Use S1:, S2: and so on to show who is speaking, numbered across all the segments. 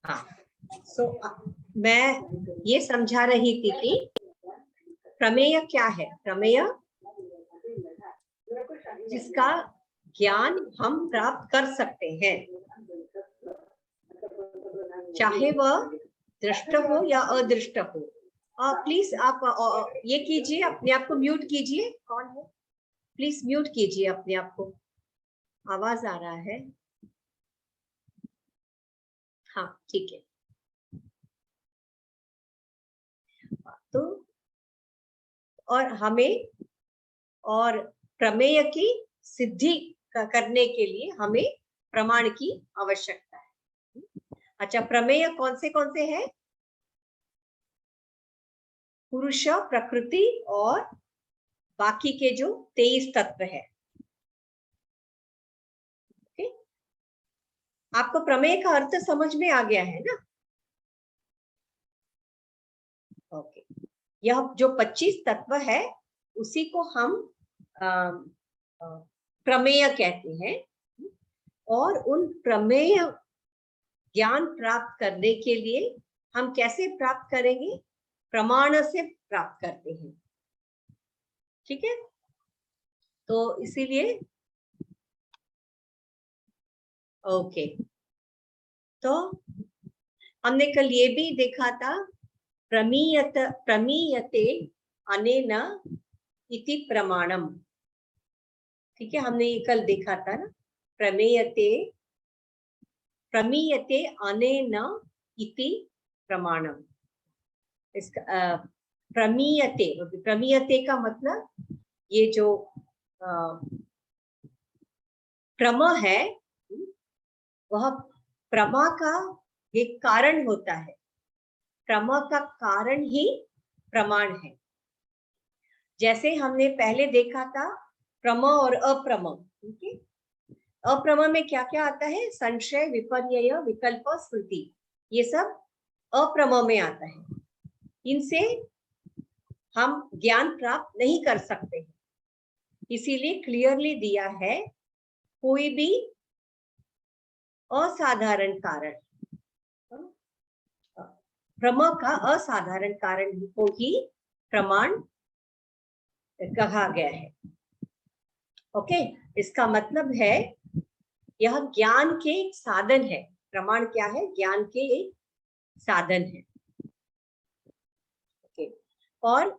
S1: हाँ, मैं ये समझा रही थी कि प्रमेय क्या है। प्रमेय जिसका ज्ञान हम प्राप्त कर सकते हैं, चाहे वह दृष्ट हो या अदृष्ट हो। प्लीज आप ये कीजिए, अपने आप को म्यूट कीजिए। कौन है? प्लीज म्यूट कीजिए अपने आप को, आवाज आ रहा है। हाँ ठीक है। तो और हमें और प्रमेय की सिद्धि करने के लिए हमें प्रमाण की आवश्यकता है। अच्छा, प्रमेय कौन से हैं? पुरुष, प्रकृति और बाकी के जो 23 तत्व है। ओके, आपको प्रमेय का अर्थ समझ में आ गया है ना? ओके, यह जो 25 तत्व है उसी को हम प्रमेय कहते हैं। और उन प्रमेय ज्ञान प्राप्त करने के लिए हम कैसे प्राप्त करेंगे? प्रमाण से प्राप्त करते हैं। ठीक है, तो इसीलिए ओके, तो हमने कल ये भी देखा था, प्रमीयते अनेन इति प्रमाणम। ठीक है, हमने ये कल देखा था ना, प्रमीयते अनेन इति प्रमाणम। इसका प्रमीयते का मतलब ये जो प्रम है वह प्रमा का एक कारण होता है। प्रमा का कारण ही प्रमाण है। जैसे हमने पहले देखा था प्रम और अप्रम। ठीक है, अप्रम में क्या क्या आता है? संशय, विपर्यय, विकल्प, स्मृति, ये सब अप्रम में आता है। इनसे हम ज्ञान प्राप्त नहीं कर सकते, इसीलिए क्लियरली दिया है कोई भी असाधारण कारण, भ्रम का असाधारण कारण को ही प्रमाण कहा गया है। ओके, इसका मतलब है यह ज्ञान के एक साधन है। प्रमाण क्या है? ज्ञान के एक साधन है। ओके, और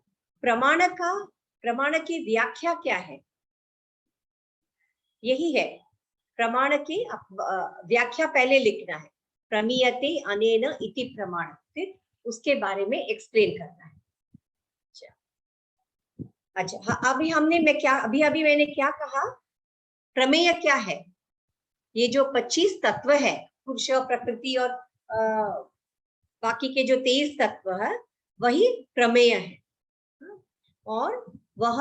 S1: प्रमाण की व्याख्या क्या है? यही है, प्रमाण की व्याख्या पहले लिखना है। प्रमीयते अनेन इति प्रमाण, फिर उसके बारे में एक्सप्लेन करना है। अच्छा, हाँ, अभी मैंने क्या कहा? प्रमेय क्या है? ये जो 25 तत्व है, पुरुष, प्रकृति और बाकी के जो 23 तत्व है, वही प्रमेय है। और वह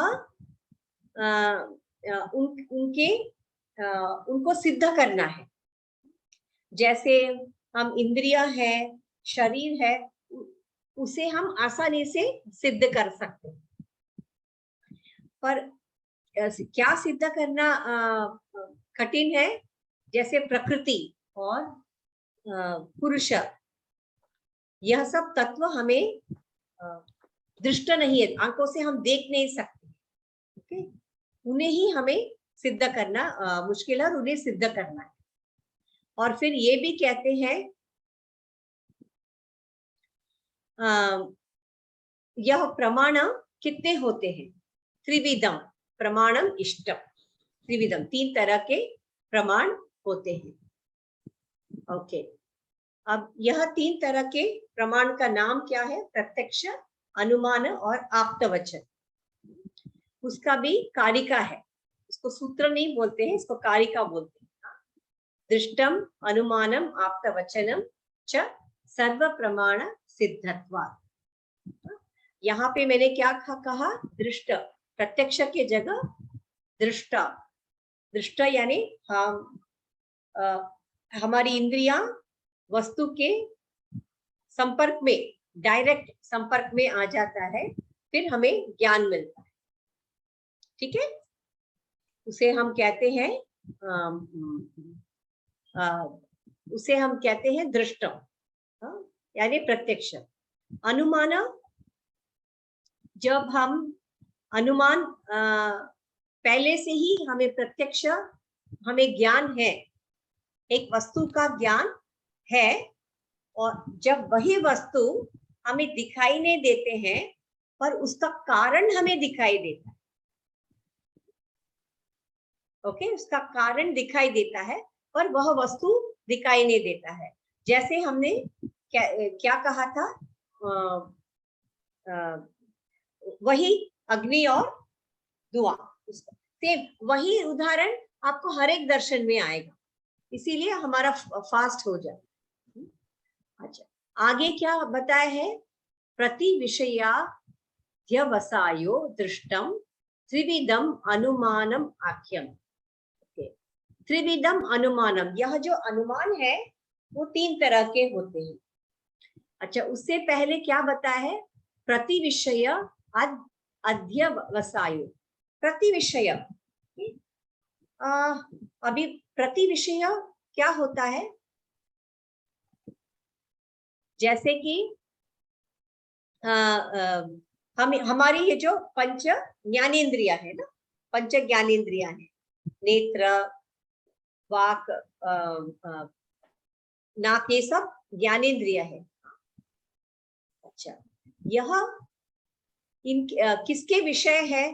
S1: उनको सिद्ध करना है। जैसे हम इंद्रिया है, शरीर है, उसे हम आसानी से सिद्ध कर सकते हैं। पर क्या सिद्ध करना कठिन है? जैसे प्रकृति और पुरुष, यह सब तत्व हमें दृष्ट नहीं है, आंखों से हम देख नहीं सकते। ओके, उन्हें ही हमें सिद्ध करना मुश्किल है, और उन्हें सिद्ध करना है। और फिर ये भी कहते हैं यह प्रमाण कितने होते हैं? त्रिविधम प्रमाणम इष्टम। त्रिविधम, 3 तरह के प्रमाण होते हैं। ओके, अब यह 3 तरह के प्रमाण का नाम क्या है? प्रत्यक्ष, अनुमान और आप्तवचन। उसका भी कारिका है, इसको सूत्र नहीं बोलते हैं, इसको कारिका बोलते हैं। दृष्टम, अनुमानम, आप्तवचनम च सर्व प्रमाण सिद्धत्वात्। यहाँ पे मैंने क्या कहा? दृष्ट, प्रत्यक्ष के जगह दृष्टा। दृष्टा यानी हमारी इंद्रियां वस्तु के संपर्क में, डायरेक्ट संपर्क में आ जाता है, फिर हमें ज्ञान मिलता है। ठीक है, उसे हम कहते हैं दृष्टम। यानी प्रत्यक्ष। अनुमान, जब हम अनुमान पहले से ही हमें प्रत्यक्ष, हमें ज्ञान है, एक वस्तु का ज्ञान है, और जब वही वस्तु हमें दिखाई नहीं देते हैं पर उसका कारण हमें दिखाई देता है। ओके, उसका कारण दिखाई देता है पर वह वस्तु दिखाई नहीं देता है। जैसे हमने क्या कहा था, वही अग्नि और धुआं, सेम वही उदाहरण आपको हर एक दर्शन में आएगा, इसीलिए हमारा फास्ट हो जाए। अच्छा, आगे क्या बताया है, प्रति विषयाध्यवसायो दृष्टम त्रिविधम अनुमानम आख्यम। त्रिविधम अनुमानम, यह जो अनुमान है वो 3 तरह के होते हैं। अच्छा, उससे पहले क्या बताया है, प्रति विषय अध्यवसायो। प्रति विषय, अभी प्रति विषय क्या होता है, जैसे कि हमारी ये जो पंच ज्ञानेन्द्रिया है ना, पंच ज्ञानेन्द्रिया है, नेत्र, वाक, नाक, ये सब ज्ञानेन्द्रिया है। अच्छा, यह किसके विषय है,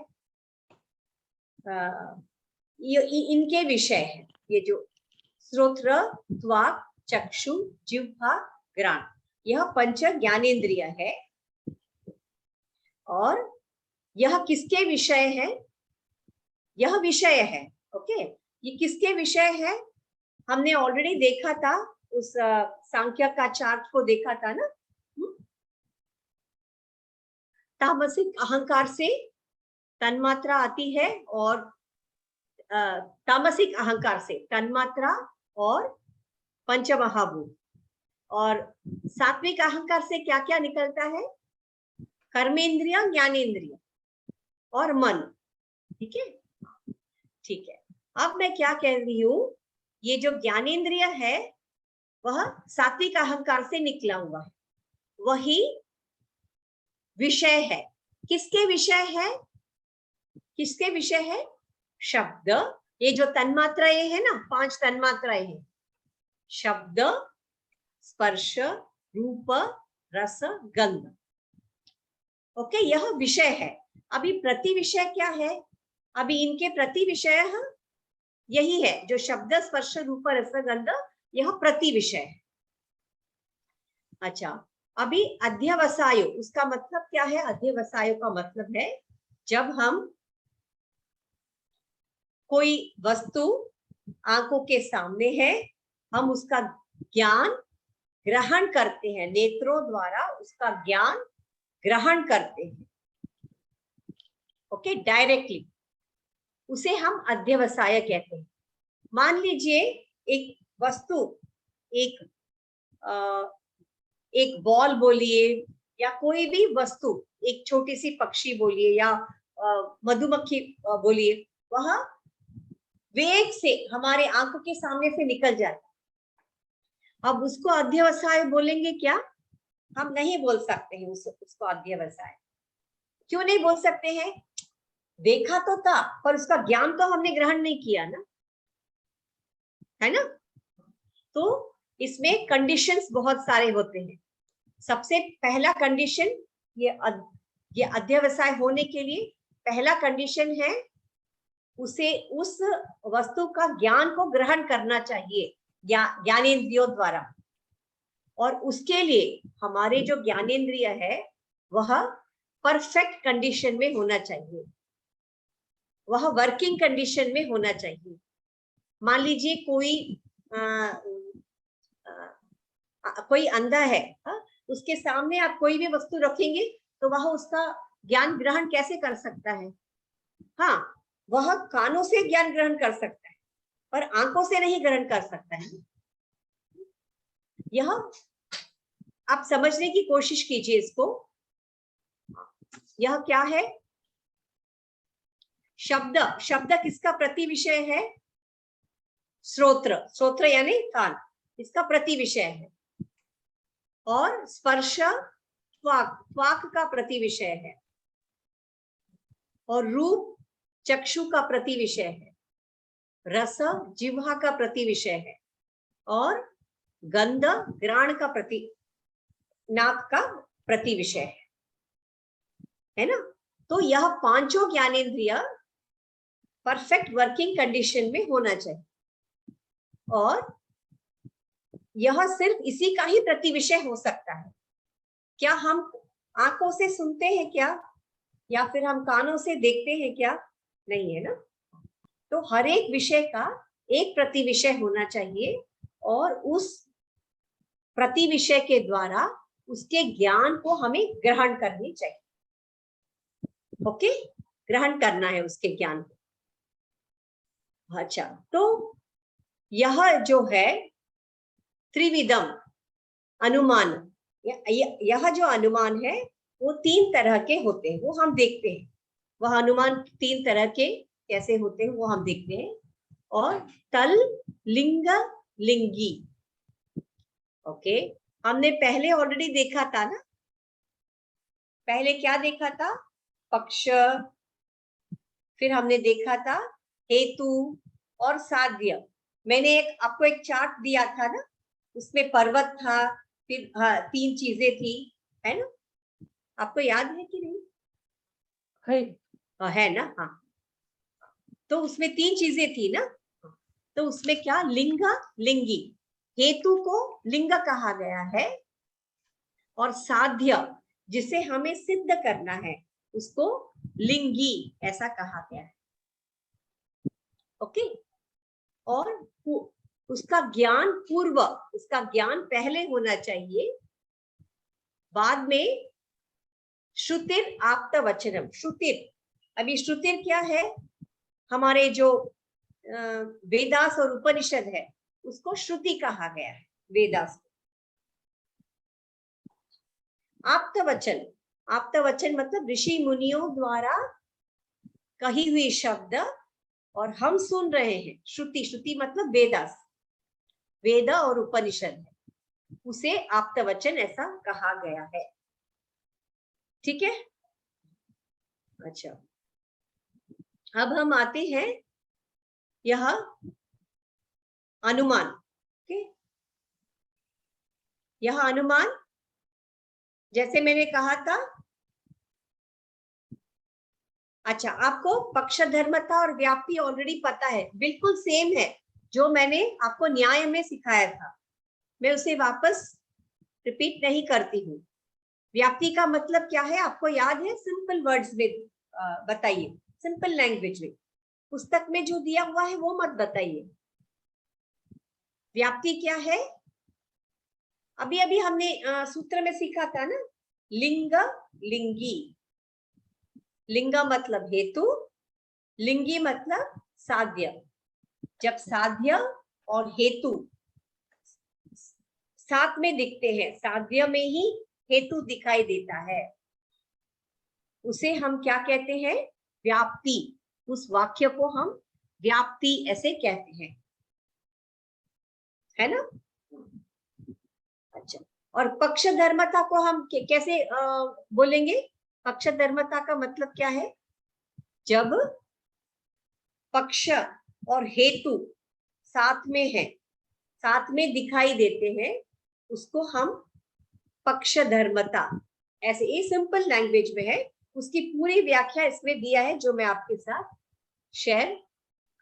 S1: इनके विषय है, ये जो श्रोत्र, त्वक, चक्षु, जिह्वा, घ्राण, यह पंच ज्ञानेन्द्रिय है। और यह किसके विषय है, यह विषय है। ओके, ये किसके विषय है, हमने ऑलरेडी देखा था, उस सांख्य का चार्ट को देखा था ना। तामसिक अहंकार से तन्मात्रा आती है, और तामसिक अहंकार से तन्मात्रा और पंचमहाभूत, और सात्विक अहंकार से क्या क्या निकलता है, कर्मेंद्रिय, ज्ञानेन्द्रिय और मन। ठीक है, ठीक है। अब मैं क्या कह रही हूं, ये जो ज्ञानेन्द्रिय है वह सात्विक अहंकार से निकला हुआ है, वही विषय है। किसके विषय है, किसके विषय है, शब्द, ये जो तन्मात्राएं है ना, 5 तन्मात्राएं हैं, शब्द, स्पर्श, रूप, रस, गंध। ओके, यह विषय है। अभी प्रति विषय क्या है, अभी इनके प्रति विषय यही है, जो शब्द, स्पर्श, रूप, रस, गंध, यह प्रति विषय है। अच्छा, अभी अध्यवसायो, उसका मतलब क्या है, अध्यवसायो का मतलब है जब हम कोई वस्तु आंखों के सामने है, हम उसका ज्ञान ग्रहण करते हैं, नेत्रों द्वारा उसका ज्ञान ग्रहण करते हैं। ओके, डायरेक्टली, उसे हम अध्यवसाय कहते हैं। मान लीजिए एक वस्तु, एक बॉल बोलिए, या कोई भी वस्तु, एक छोटी सी पक्षी बोलिए, या मधुमक्खी बोलिए, वह वेग से हमारे आंखों के सामने से निकल जाता, अब उसको अध्यवसाय बोलेंगे क्या, हम नहीं बोल सकते हैं उसको अध्यवसाय। क्यों नहीं बोल सकते हैं, देखा तो था पर उसका ज्ञान तो हमने ग्रहण नहीं किया ना, है ना। तो इसमें कंडीशंस बहुत सारे होते हैं। सबसे पहला कंडीशन, ये अध्यवसाय होने के लिए पहला कंडीशन है, उसे उस वस्तु का ज्ञान को ग्रहण करना चाहिए ज्ञानेंद्रियों द्वारा, और उसके लिए हमारे जो ज्ञानेंद्रिय है वह परफेक्ट कंडीशन में होना चाहिए, वह वर्किंग कंडीशन में होना चाहिए। मान लीजिए कोई अंधा है, उसके सामने आप कोई भी वस्तु रखेंगे तो वह उसका ज्ञान ग्रहण कैसे कर सकता है, हाँ, वह कानों से ज्ञान ग्रहण कर सकता है पर आंखों से नहीं ग्रहण कर सकता है। यह आप समझने की कोशिश कीजिए इसको। यह क्या है, शब्द, शब्द किसका प्रति विषय है, श्रोत्र, श्रोत्र यानी कान, इसका प्रति विषय है। और स्पर्श त्वाक, त्वाक का प्रति विषय है, और रूप चक्षु का प्रति विषय है, रस जिह्वा का प्रति विषय है, और गंध घ्राण का प्रति, नाक का प्रति विषय है ना। तो यह पांचों ज्ञानेंद्रिय परफेक्ट वर्किंग कंडीशन में होना चाहिए, और यह सिर्फ इसी का ही प्रति विषय हो सकता है। क्या हम आंखों से सुनते हैं क्या, या फिर हम कानों से देखते हैं क्या? नहीं है ना। तो हर एक विषय का एक प्रति विषय होना चाहिए, और उस प्रति विषय के द्वारा उसके ज्ञान को हमें ग्रहण करनी चाहिए। ओके, ग्रहण करना है उसके ज्ञान को। अच्छा, तो यह जो है त्रिविधम अनुमान, यह जो अनुमान है वो तीन तरह के होते हैं, वो हम देखते हैं। वह अनुमान तीन तरह के कैसे होते हैं वो हम देखते हैं। और तल, लिंग, लिंगी। ओके, हमने पहले ऑलरेडी देखा था ना। पहले क्या देखा था? पक्ष, फिर हमने देखा था हेतु और साध्य। मैंने आपको एक चार्ट दिया था ना, उसमें पर्वत था, फिर हाँ, तीन चीजें थी, है ना। आपको याद है कि नहीं? है ना। हाँ, तो उसमें तीन चीजें थी ना। तो उसमें क्या, लिंग, लिंगी। हेतु को लिंग कहा गया है, और साध्य जिसे हमें सिद्ध करना है उसको लिंगी ऐसा कहा गया है। ओके, और उसका ज्ञान पूर्व, उसका ज्ञान पहले होना चाहिए, बाद में श्रुतिर आप्त वचनम। श्रुतिर, अभी श्रुतिर क्या है? हमारे जो वेदास और उपनिषद है उसको श्रुति कहा गया है, वेदास। आप्त वचन, आप्त वचन मतलब ऋषि मुनियों द्वारा कही हुई शब्द और हम सुन रहे हैं। श्रुति, श्रुति मतलब वेदास, वेद और उपनिषद है, उसे आप्त वचन ऐसा कहा गया है। ठीक है। अच्छा, अब हम आते हैं यह अनुमान। ओके, यह अनुमान जैसे मैंने कहा था। अच्छा, आपको पक्षधर्मता और व्याप्ति ऑलरेडी पता है, बिल्कुल सेम है जो मैंने आपको न्याय में सिखाया था। मैं उसे वापस रिपीट नहीं करती हूँ। व्याप्ति का मतलब क्या है आपको याद है? सिंपल वर्ड्स में बताइए, सिंपल लैंग्वेज में। पुस्तक में जो दिया हुआ है वो मत बताइए। व्याप्ति क्या है? अभी अभी हमने सूत्र में सीखा था ना, लिंग, लिंगी। लिंग मतलब हेतु, लिंगी मतलब साध्य। जब साध्य और हेतु साथ में दिखते हैं, साध्य में ही हेतु दिखाई देता है, उसे हम क्या कहते हैं? व्याप्ति। उस वाक्य को हम व्याप्ति ऐसे कहते हैं, है ना। अच्छा, और पक्षधर्मता को हम कैसे बोलेंगे? पक्षधर्मता का मतलब क्या है? जब पक्ष और हेतु साथ में है, साथ में दिखाई देते हैं, उसको हम पक्षधर्मता ऐसे, ये सिंपल लैंग्वेज में है। उसकी पूरी व्याख्या इसमें दिया है जो मैं आपके साथ शेयर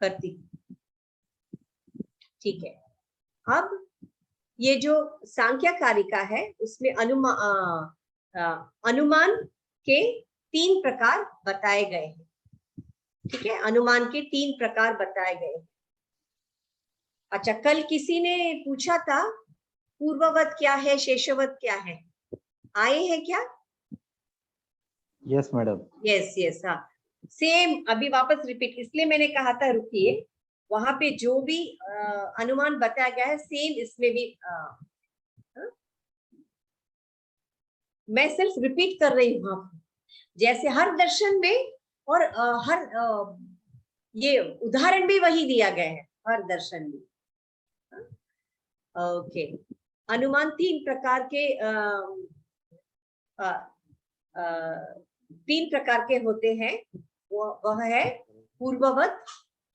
S1: करती हूँ। ठीक है। अब ये जो सांख्य कारिका है उसमें अनुमान के तीन प्रकार बताए गए हैं। ठीक है, अनुमान के तीन प्रकार बताए गए हैं। अच्छा, कल किसी ने पूछा था पूर्ववत क्या है, शेषवत क्या है? आए हैं क्या?
S2: Yes madam.
S1: यस यस, हाँ सेम। अभी वापस रिपीट, इसलिए मैंने कहा था रुकिए, वहां पे जो भी अनुमान बताया गया है सेम इसमें भी मैं सिर्फ रिपीट कर रही हूँ आपको, जैसे हर दर्शन में। और हर ये उदाहरण भी वही दिया गया है हर दर्शन में। ओके, अनुमान तीन प्रकार के होते हैं। वह है पूर्ववत,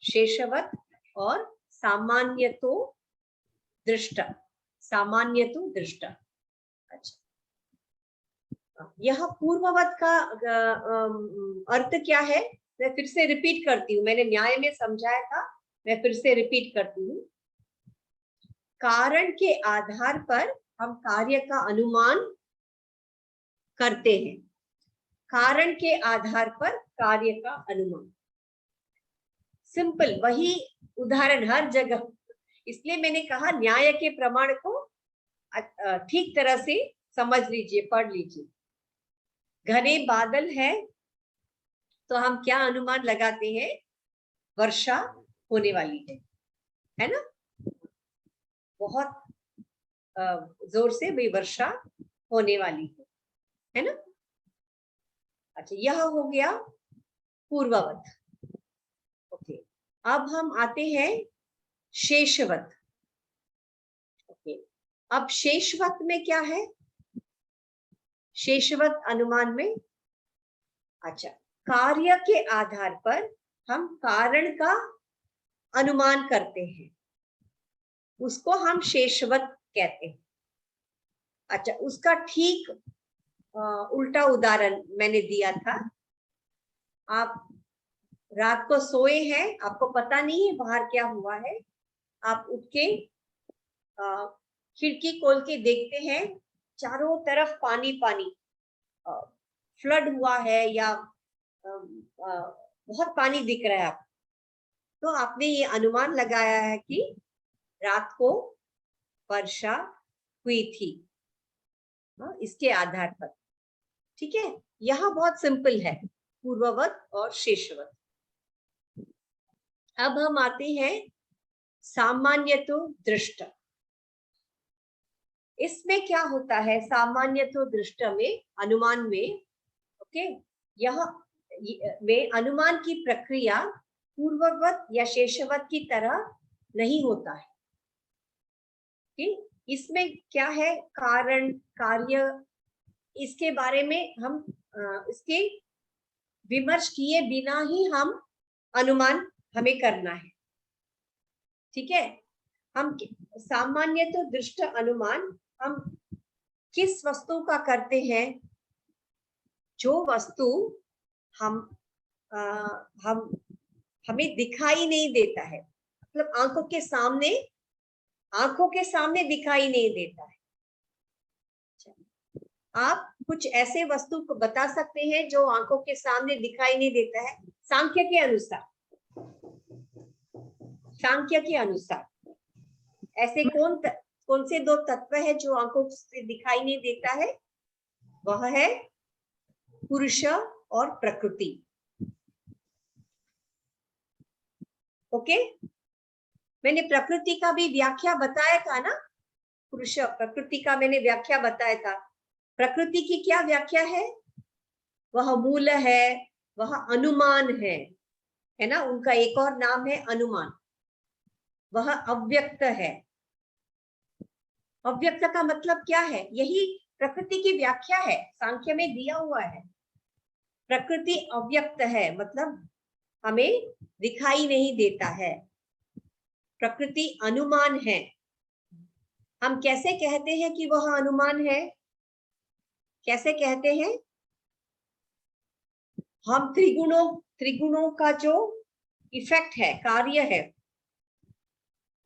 S1: शेषवत और सामान्यतो दृष्ट। सामान्यतो दृष्ट। अच्छा, यह पूर्ववत का अर्थ क्या है? मैं फिर से रिपीट करती हूँ, मैंने न्याय में समझाया था, मैं फिर से रिपीट करती हूँ। कारण के आधार पर हम कार्य का अनुमान करते हैं। कारण के आधार पर कार्य का अनुमान, सिंपल, वही उदाहरण हर जगह। इसलिए मैंने कहा न्याय के प्रमाण को ठीक तरह से समझ लीजिए, पढ़ लीजिए। घने बादल है तो हम क्या अनुमान लगाते हैं? वर्षा होने वाली है ना? बहुत जोर से भी वर्षा होने वाली है ना? अच्छा, यह हो गया पूर्ववत। ओके, अब हम आते हैं शेषवत। ओके, अब शेषवत में क्या है? शेषवत अनुमान में, अच्छा, कार्य के आधार पर हम कारण का अनुमान करते हैं, उसको हम शेषवत कहते हैं। अच्छा, उसका ठीक उल्टा उदाहरण मैंने दिया था। आप रात को सोए हैं, आपको पता नहीं है बाहर क्या हुआ है, आप उठ के खिड़की खोल के देखते हैं, चारों तरफ पानी पानी, फ्लड हुआ है या बहुत पानी दिख रहा है आपको, तो आपने ये अनुमान लगाया है कि रात को वर्षा हुई थी, इसके आधार पर। ठीक है, यह बहुत सिंपल है, पूर्ववत और शेषवत। अब हम आते हैं सामान्यतो दृष्ट। इसमें क्या होता है? सामान्यतो दृष्ट में, अनुमान में, ओके, यह में अनुमान की प्रक्रिया पूर्ववत या शेषवत की तरह नहीं होता है। ठीक, इसमें क्या है? कारण, कार्य, इसके बारे में हम इसके विमर्श किए बिना ही हम अनुमान हमें करना है। ठीक है, हम सामान्यतः दृष्ट अनुमान हम किस वस्तु का करते हैं? जो वस्तु हम हमें दिखाई नहीं देता है, मतलब आंखों के सामने दिखाई नहीं देता है। आप कुछ ऐसे वस्तु को बता सकते हैं जो आंखों के सामने दिखाई नहीं देता है? सांख्य के अनुसार ऐसे कौन से दो तत्व है जो आंखों से दिखाई नहीं देता है? वह है पुरुष और प्रकृति। ओके, मैंने प्रकृति का भी व्याख्या बताया था ना, पुरुष प्रकृति का मैंने व्याख्या बताया था। प्रकृति की क्या व्याख्या है? वह मूल है, वह अनुमान है ना, उनका एक और नाम है अनुमान। वह अव्यक्त है। अव्यक्त का मतलब क्या है? यही प्रकृति की व्याख्या है, सांख्य में दिया हुआ है। प्रकृति अव्यक्त है, मतलब हमें दिखाई नहीं देता है। प्रकृति अनुमान है। हम कैसे कहते हैं कि वह अनुमान है? कैसे कहते हैं? हम त्रिगुणों का जो इफेक्ट है, कार्य है,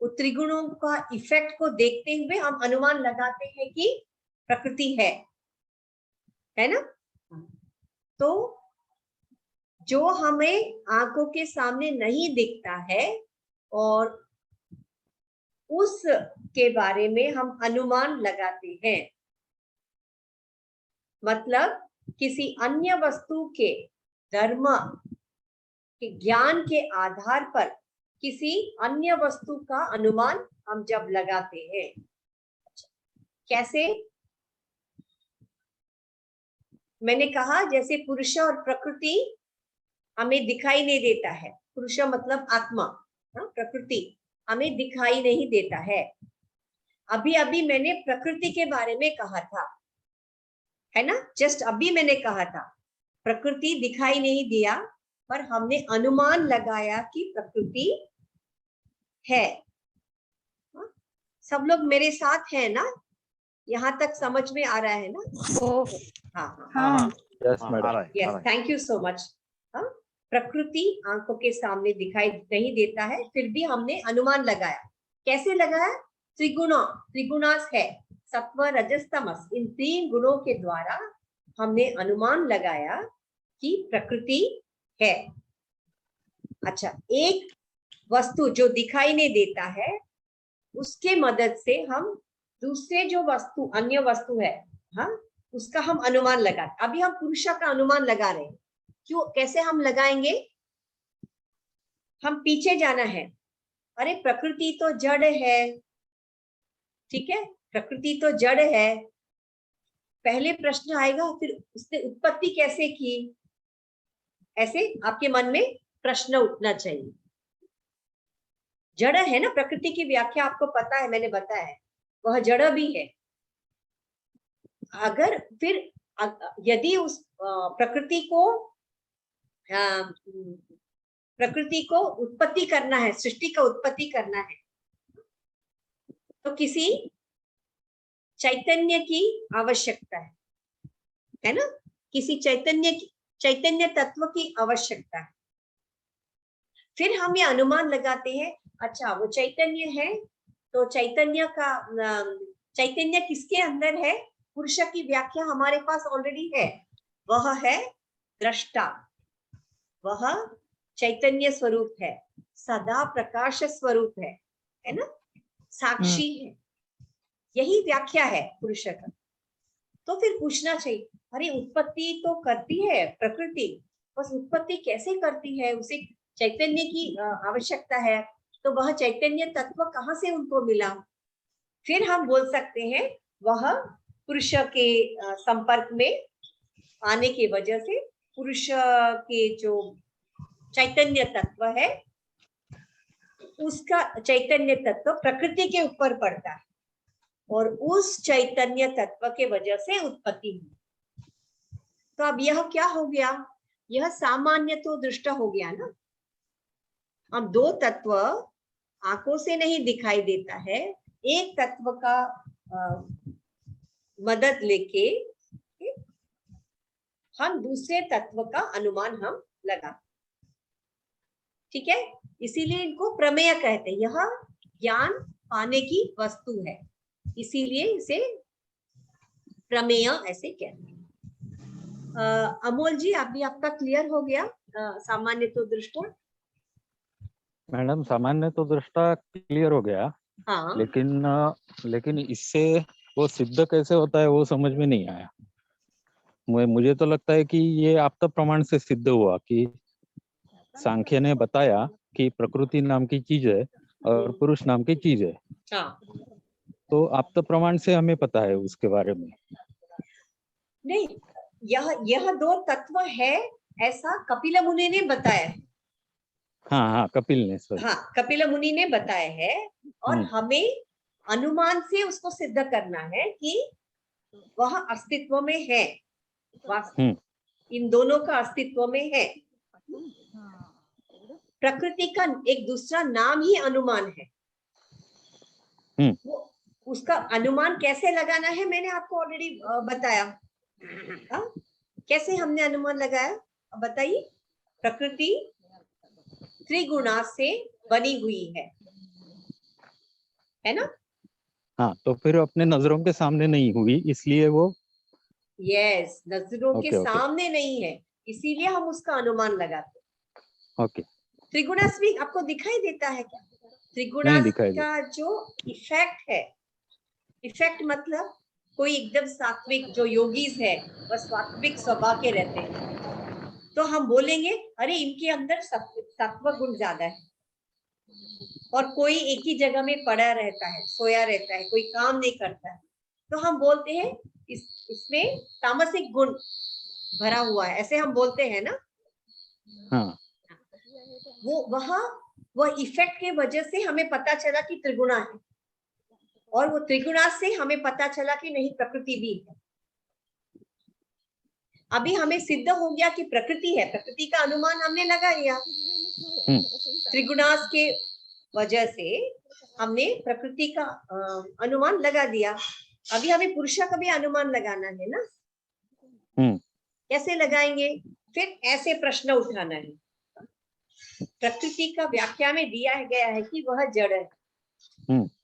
S1: वो त्रिगुणों का इफेक्ट को देखते हुए हम अनुमान लगाते हैं कि प्रकृति है ना? तो जो हमें आंखों के सामने नहीं दिखता है और उस के बारे में हम अनुमान लगाते हैं, मतलब किसी अन्य वस्तु के धर्म के ज्ञान के आधार पर किसी अन्य वस्तु का अनुमान हम जब लगाते हैं। कैसे? मैंने कहा जैसे पुरुष और प्रकृति हमें दिखाई नहीं देता है। पुरुष मतलब आत्मा, प्रकृति हमें दिखाई नहीं देता है। अभी अभी मैंने प्रकृति के बारे में कहा था, है ना, जस्ट अभी मैंने कहा था प्रकृति दिखाई नहीं दिया, पर हमने अनुमान लगाया कि प्रकृति है। हाँ? सब लोग मेरे साथ हैं ना, यहाँ तक समझ में आ रहा है ना? हाँ हाँ
S3: हाँ
S2: yes madam.
S1: Yes, thank you so much. हाँ, प्रकृति आंखों के सामने दिखाई नहीं देता है, फिर भी हमने अनुमान लगाया। कैसे लगाया? त्रिगुणास है, सत्व रजस तमस, इन 3 गुणों के द्वारा हमने अनुमान लगाया कि प्रकृति है। अच्छा, एक वस्तु जो दिखाई नहीं देता है, उसके मदद से हम दूसरे जो वस्तु, अन्य वस्तु है, हाँ, उसका हम अनुमान लगा। अभी हम पुरुष का अनुमान लगा रहे हैं। क्यों, कैसे हम लगाएंगे? हम पीछे जाना है। अरे प्रकृति तो जड़ है, ठीक है, प्रकृति तो जड़ है। पहले प्रश्न आएगा, फिर उसने उत्पत्ति कैसे की, ऐसे आपके मन में प्रश्न उठना चाहिए। जड़ है ना, प्रकृति की व्याख्या आपको पता है, मैंने बताया है, वह जड़ भी है। अगर फिर यदि उस प्रकृति को उत्पत्ति करना है, सृष्टि का उत्पत्ति करना है, तो किसी चैतन्य की आवश्यकता है ना, किसी चैतन्य तत्व की आवश्यकता है। फिर हम ये अनुमान लगाते हैं, अच्छा वो चैतन्य है, तो चैतन्य किसके अंदर है? पुरुष की व्याख्या हमारे पास ऑलरेडी है, वह है दृष्टा, वह चैतन्य स्वरूप है, सदा प्रकाश स्वरूप है ना, साक्षी है। यही व्याख्या है पुरुष का। तो फिर पूछना चाहिए, अरे उत्पत्ति तो करती है प्रकृति, बस उत्पत्ति कैसे करती है? उसे चैतन्य की आवश्यकता है, तो वह चैतन्य तत्व कहाँ से उनको मिला? फिर हम बोल सकते हैं वह पुरुष के संपर्क में आने की वजह से पुरुष के जो चैतन्य तत्व है, उसका चैतन्य तत्व प्रकृति के ऊपर पड़ता है, और उस चैतन्य तत्व के वजह से उत्पत्ति हुई। तो अब यह क्या हो गया? यह सामान्य तो दृष्ट हो गया ना। अब 2 तत्व आंखों से नहीं दिखाई देता है, एक तत्व का मदद लेके हम दूसरे तत्व का अनुमान हम लगा, ठीक है। इसीलिए इनको प्रमेय कहते हैं। यह ज्ञान पाने की वस्तु है, इसीलिए इसे प्रमेय ऐसे कहते हैं। अमोल जी, अभी आपका क्लियर हो गया सामान्य तो दृष्टा?
S2: मैडम सामान्य तो दृष्टा क्लियर हो गया।
S1: हाँ,
S2: लेकिन इससे वो सिद्ध कैसे होता है वो समझ में नहीं आया। मुझे तो लगता है कि ये आपता प्रमाण से सिद्ध हुआ कि सांख्य ने बताया कि प्रकृति नाम की चीज है और पुरुष नाम की चीज है।
S1: हाँ।
S2: तो आपता प्रमाण से हमें पता है उसके बारे में।
S1: नहीं, यह 2 तत्व है ऐसा कपिल मुनि ने बताया है।
S2: हाँ हाँ, कपिल ने सर।
S1: हाँ, कपिल मुनि ने बताया है, और हमें अनुमान से उसको सिद्ध करना है कि वह अस्तित्व में है, इन दोनों का अस्तित्व में है। प्रकृति का एक दूसरा नाम ही अनुमान है। वो उसका अनुमान कैसे लगाना है मैंने आपको ऑलरेडी बताया। कैसे हमने अनुमान लगाया, अब बताइए। प्रकृति त्रिगुणा से बनी हुई है ना?
S2: हाँ, तो फिर अपने नजरों के सामने नहीं हुई, इसलिए वो
S1: यस, नजरों के सामने नहीं है, इसीलिए हम उसका अनुमान लगाते हैं।
S2: ओके।
S1: त्रिगुणास भी आपको दिखाई देता है क्या? त्रिगुणास का जो इफेक्ट है, इफेक्ट मतलब कोई एकदम सात्विक जो योगीज है, वह सात्विक स्वभाव के रहते हैं, तो हम बोलेंगे अरे इनके अंदर सत्व गुण ज्यादा है। और कोई एक ही जगह में पड़ा रहता है, सोया रहता है, कोई काम नहीं करता है, तो हम बोलते हैं इसमें तामसिक गुण भरा हुआ है, ऐसे हम बोलते हैं ना।
S2: हाँ।
S1: वो इफेक्ट के वजह से हमें पता चला कि त्रिगुणा है। और वो त्रिगुणा से हमें पता चला कि नहीं प्रकृति भी है। अभी हमें सिद्ध हो गया कि प्रकृति है, प्रकृति का अनुमान हमने लगा लिया त्रिगुणास के वजह से, हमने प्रकृति का अनुमान लगा दिया। अभी हमें पुरुष का भी अनुमान लगाना है ना। कैसे लगाएंगे? फिर ऐसे प्रश्न उठाना है। प्रकृति का व्याख्या में दिया गया है कि वह जड़ है,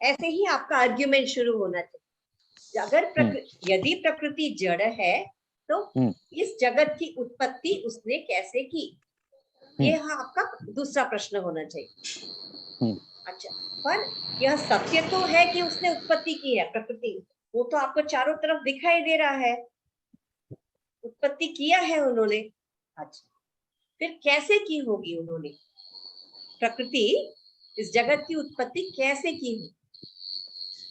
S1: ऐसे ही आपका आर्ग्यूमेंट शुरू होना चाहिए। अगर यदि प्रकृति जड़ है तो इस जगत की उत्पत्ति उसने कैसे की, ये आपका दूसरा प्रश्न होना चाहिए। अच्छा, पर यह सत्य तो है कि उसने उत्पत्ति की है प्रकृति, वो तो आपको चारों तरफ दिखाई दे रहा है, उत्पत्ति किया है उन्होंने। अच्छा, फिर कैसे की होगी उन्होंने प्रकृति, इस जगत की उत्पत्ति कैसे की होगी?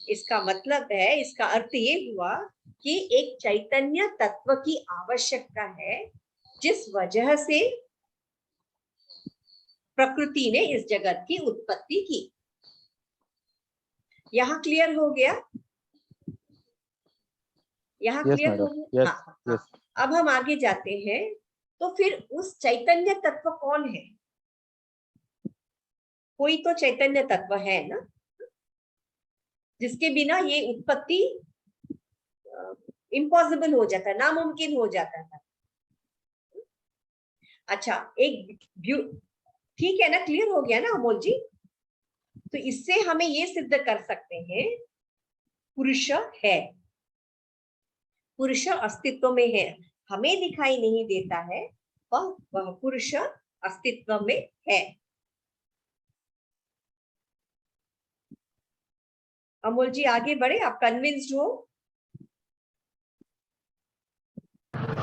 S1: इसका मतलब है, इसका अर्थ ये हुआ कि एक चैतन्य तत्व की आवश्यकता है जिस वजह से प्रकृति ने इस जगत की उत्पत्ति की। यहाँ क्लियर हो गया? यहाँ क्लियर हो गया? हाँ। अब हम आगे जाते हैं। तो फिर उस चैतन्य तत्व कौन है? कोई तो चैतन्य तत्व है ना, जिसके बिना ये उत्पत्ति इम्पॉसिबल हो जाता, नामुमकिन हो जाता था। अच्छा, एक ठीक है ना, क्लियर हो गया ना अमोल जी? तो इससे हमें ये सिद्ध कर सकते हैं पुरुष है, पुरुष अस्तित्व में है, हमें दिखाई नहीं देता है, वह पुरुष अस्तित्व में है। अमोल जी आगे बढ़े, आप कन्विंस्ड हो?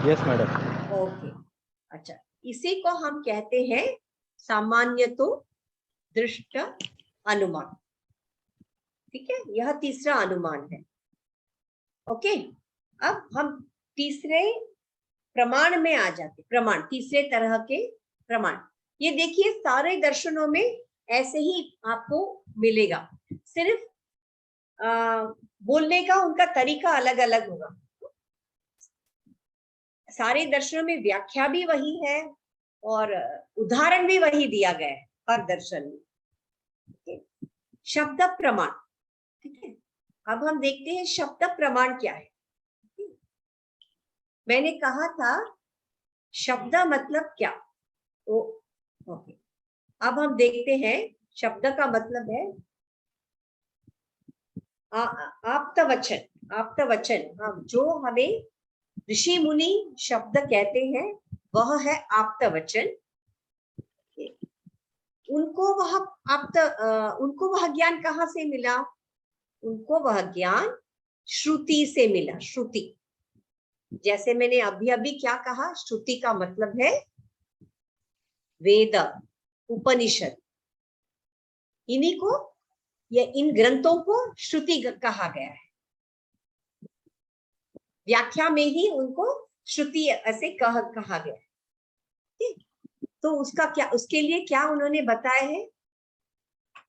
S2: Yes madam.
S1: ओके, अच्छा, इसी को हम कहते हैं सामान्य तो दृष्ट अनुमान। ठीक है, यह तीसरा अनुमान है। ओके, अब हम तीसरे प्रमाण में आ जाते। प्रमाण, तीसरे तरह के प्रमाण, ये देखिए सारे दर्शनों में ऐसे ही आपको मिलेगा, सिर्फ बोलने का उनका तरीका अलग अलग होगा। सारे दर्शनों में व्याख्या भी वही है और उदाहरण भी वही दिया गया है हर दर्शन में। शब्द प्रमाण, ठीक है। अब हम देखते हैं शब्द प्रमाण क्या है। मैंने कहा था शब्द मतलब क्या, तो ओके, अब हम देखते हैं शब्द का मतलब है आप्त वचन। आप्त वचन, जो हमें ऋषि मुनि शब्द कहते हैं वह है आप्त वचन। उनको वह ज्ञान कहाँ से मिला? उनको वह ज्ञान श्रुति से मिला। श्रुति, जैसे मैंने अभी अभी क्या कहा, श्रुति का मतलब है वेद, उपनिषद, इन्हीं को या इन ग्रंथों को श्रुति कहा गया है। व्याख्या में ही उनको श्रुति ऐसे कहा गया है। तो उसका क्या, उसके लिए क्या उन्होंने बताया है?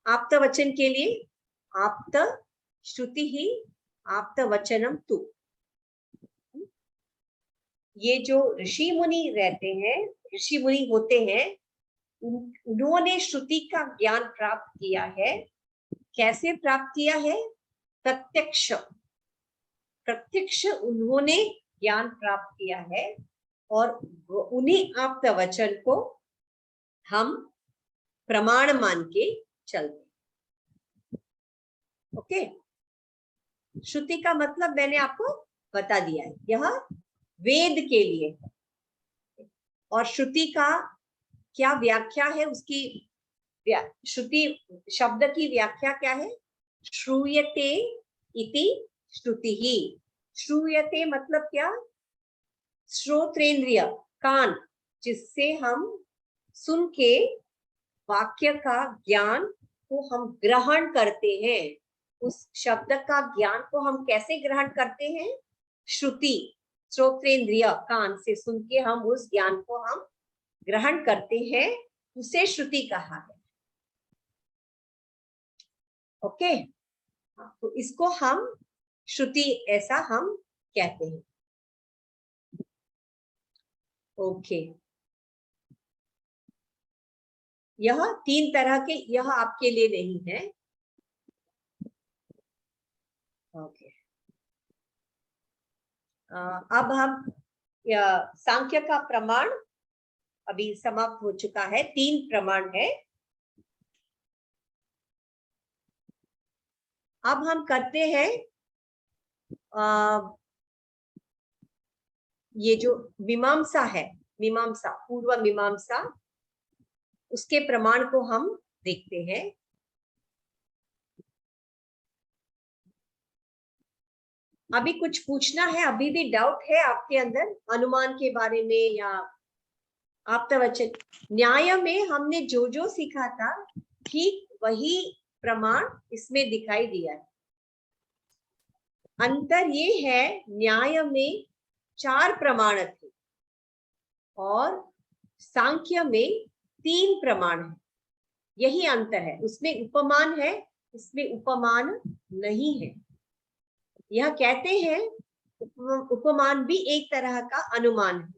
S1: आप्त वचन के लिए आप्त श्रुति ही आप्त वचनम तु। ये जो ऋषि मुनि रहते हैं, ऋषि मुनि होते हैं, उन्होंने श्रुति का ज्ञान प्राप्त किया है। कैसे प्राप्त किया है? प्रत्यक्ष, प्रत्यक्ष उन्होंने ज्ञान प्राप्त किया है और उन्हीं आप्त वचन को हम प्रमाण मान के चलते। ओके, श्रुति का मतलब मैंने आपको बता दिया है, यह वेद के लिए है। और श्रुति का क्या व्याख्या है? उसकी श्रुति शब्द की व्याख्या क्या है? श्रूयते इति श्रुति ही। श्रूयते मतलब क्या? श्रोत्रेंद्रिय, कान, जिससे हम सुन के वाक्य का ज्ञान को हम ग्रहण करते हैं। उस शब्द का ज्ञान को हम कैसे ग्रहण करते हैं? श्रुति, श्रोत्रेंद्रिय, कान से सुन के हम उस ज्ञान को हम ग्रहण करते हैं, उसे श्रुति कहा है। ओके, तो इसको हम श्रुति ऐसा हम कहते हैं। ओके, यह 3 तरह के, यह आपके लिए नहीं है। ओके, अब हम सांख्य का प्रमाण अभी समाप्त हो चुका है। 3 प्रमाण है। अब हम करते हैं ये जो मीमांसा है, मीमांसा, पूर्व मीमांसा, उसके प्रमाण को हम देखते हैं। अभी कुछ पूछना है, अभी भी डाउट है आपके अंदर अनुमान के बारे में या आप्तवचन? न्याय में हमने जो जो सीखा था ठीक वही प्रमाण इसमें दिखाई दिया है। अंतर ये है, न्याय में 4 प्रमाण थे और सांख्य में 3 प्रमाण है। यही अंतर है। उसमें उपमान है, इसमें उपमान नहीं है। यह कहते हैं उपमान भी एक तरह का अनुमान है,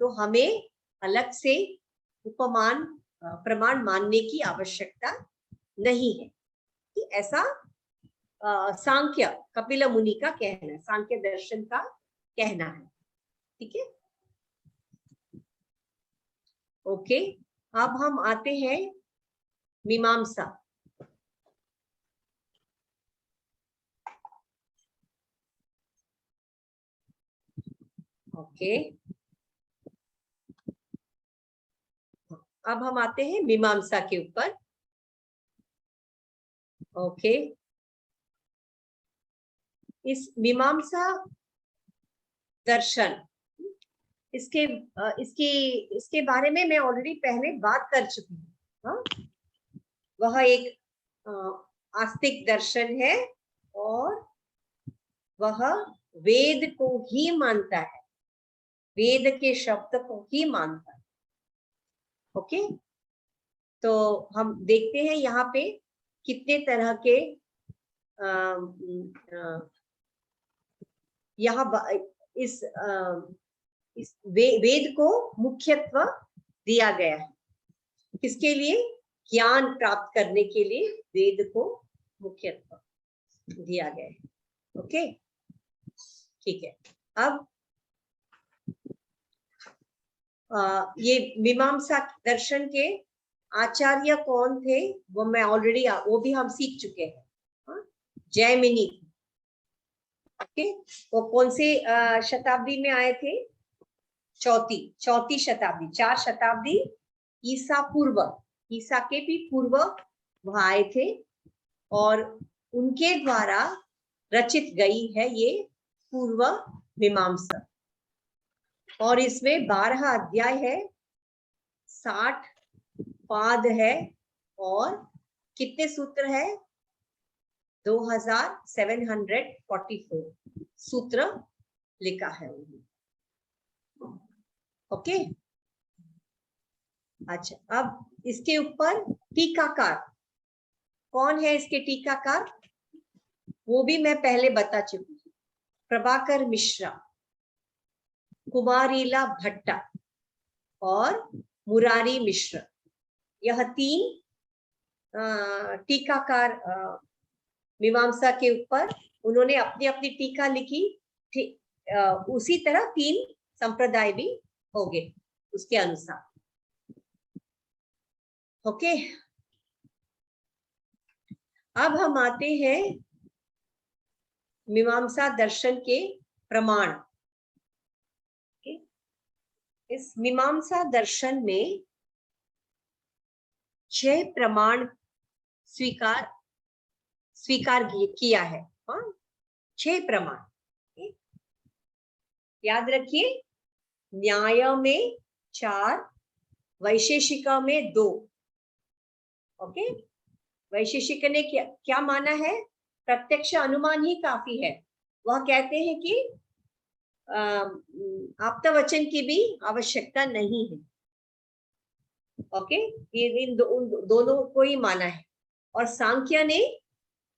S1: तो हमें अलग से उपमान प्रमाण मानने की आवश्यकता नहीं है। कि ऐसा सांख्य कपिल मुनि का कहना है, सांख्य दर्शन का कहना है। ठीक है, ओके। अब हम आते हैं मीमांसा। ओके, अब हम आते हैं मीमांसा के ऊपर। ओके, इस मीमांसा दर्शन, इसके बारे में मैं ऑलरेडी पहले बात कर चुकी हूँ। हाँ? वह एक आस्तिक दर्शन है और वह वेद को ही मानता है, वेद के शब्द को ही मानता है। ओके, तो हम देखते हैं यहाँ पे कितने तरह के यहाँ इस वेद को मुख्यत्व दिया गया है। किसके लिए? ज्ञान प्राप्त करने के लिए वेद को मुख्यत्व दिया गया है। ओके, ठीक है। अब ये मीमांसा दर्शन के आचार्य कौन थे वो मैं ऑलरेडी, वो भी हम सीख चुके हैं। जैमिनी। ओके, वो कौन से शताब्दी में आए थे? चौथी शताब्दी, 4 शताब्दी ईसा पूर्व, ईसा के भी पूर्व वह आए थे और उनके द्वारा रचित गई है ये पूर्व मीमांसा। और इसमें 12 अध्याय है, 60 पाद है और कितने सूत्र है? 2744 सूत्र लिखा है उन्होंने। ओके, अच्छा, अब इसके ऊपर टीकाकार कौन है? इसके टीकाकार वो भी मैं पहले बता चुकी हूँ। प्रभाकर मिश्रा, कुमारीला भट्टा और मुरारी मिश्र, यह 3 टीकाकार मीमांसा के ऊपर उन्होंने अपनी अपनी टीका लिखी। उसी तरह 3 संप्रदाय भी हो गए उसके अनुसार। ओके, अब हम आते हैं मीमांसा दर्शन के प्रमाण। इस मीमांसा दर्शन में 6 प्रमाण स्वीकार किया है। 6 प्रमाण याद रखिए। न्याय में 4, वैशेषिका में 2। ओके, वैशेषिक ने क्या माना है? प्रत्यक्ष अनुमान ही काफी है। वह कहते हैं कि आप्तवचन की भी आवश्यकता नहीं है। ओके, ये इन दोनों को ही माना है। और सांख्य ने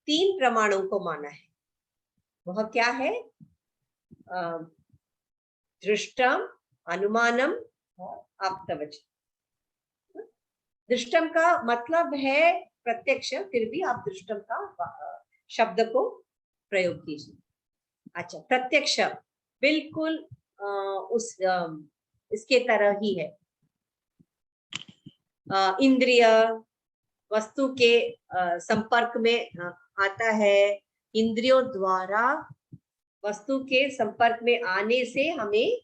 S1: 3 प्रमाणों को माना है। वह क्या है? दृष्टम, अनुमानम और आप्तवचन। दृष्टम का मतलब है प्रत्यक्ष, फिर भी आप दृष्टम का शब्द को प्रयोग कीजिए। अच्छा, प्रत्यक्ष बिल्कुल इसके तरह ही है। इंद्रिय वस्तु के संपर्क में आता है। इंद्रियों द्वारा वस्तु के संपर्क में आने से हमें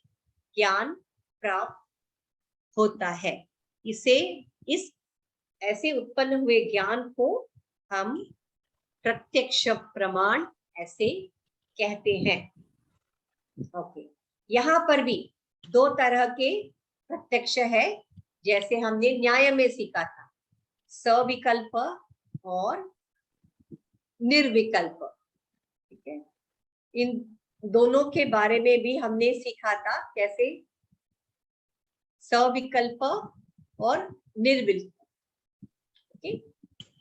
S1: ज्ञान प्राप्त होता है। इसे इस ऐसे उत्पन्न हुए ज्ञान को हम प्रत्यक्ष प्रमाण ऐसे कहते हैं। ओके, यहाँ पर भी 2 तरह के प्रत्यक्ष है, जैसे हमने न्याय में सीखा था, सविकल्प और निर्विकल्प। ठीक है, इन दोनों के बारे में भी हमने सीखा था, कैसे सविकल्प और निर्विकल्प। ओके,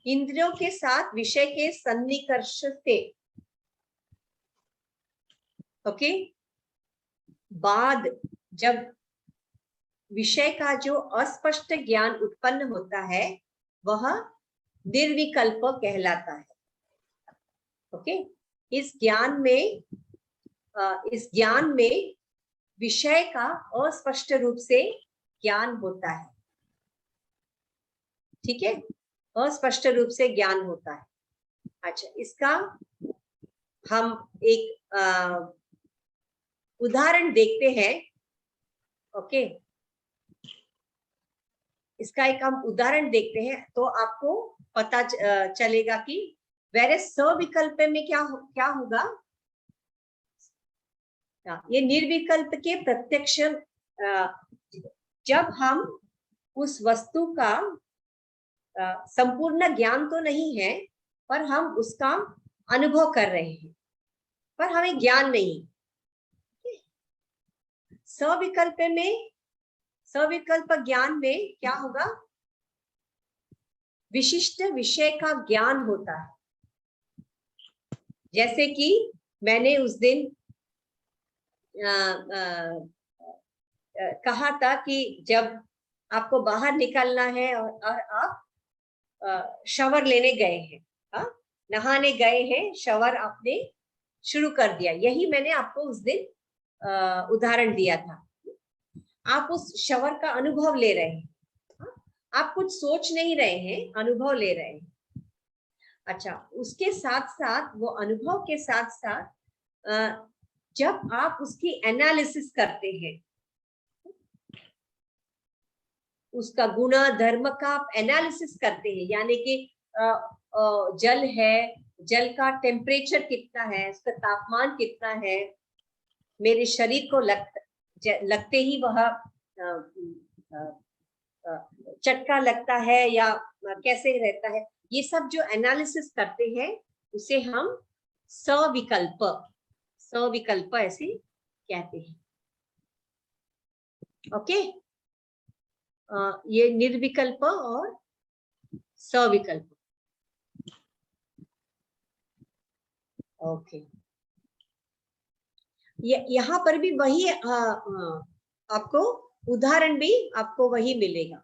S1: इंद्रियों के साथ विषय के सन्निकर्ष से बाद जब विषय का जो अस्पष्ट ज्ञान उत्पन्न होता है वह निर्विकल्प कहलाता है। ओके, इस ज्ञान में विषय का अस्पष्ट रूप से ज्ञान होता है। ठीक है, अस्पष्ट रूप से ज्ञान होता है। अच्छा, इसका हम एक उदाहरण देखते हैं। ओके, इसका एक हम उदाहरण देखते हैं तो आपको पता चलेगा कि वेरे सविकल्प में क्या होगा। ये निर्विकल्प के प्रत्यक्ष, जब हम उस वस्तु का संपूर्ण ज्ञान तो नहीं है, पर हम उसका अनुभव कर रहे हैं, पर हमें ज्ञान नहीं। सविकल्प ज्ञान में क्या होगा? विशिष्ट विषय का ज्ञान होता है। जैसे कि मैंने उस दिन कहा था कि जब आपको बाहर निकलना है और आप शॉवर लेने गए हैं, नहाने गए हैं, शॉवर आपने शुरू कर दिया, यही मैंने आपको उस दिन उदाहरण दिया था। आप उस शॉवर का अनुभव ले रहे हैं, आप कुछ सोच नहीं रहे हैं, अनुभव ले रहे हैं। अच्छा, उसके साथ साथ, वो अनुभव के साथ साथ जब आप उसकी एनालिसिस करते हैं, उसका गुणा धर्म का आप एनालिसिस करते हैं, यानी कि जल है, जल का टेम्परेचर कितना है, उसका तापमान कितना है, मेरे शरीर को लगते ही वह चटका लगता है या कैसे रहता है, ये सब जो एनालिसिस करते हैं उसे हम सविकल्प ऐसे कहते हैं। ओके, ये निर्विकल्प और सविकल्प। ओके, यहाँ पर भी वही आपको उदाहरण भी आपको वही मिलेगा,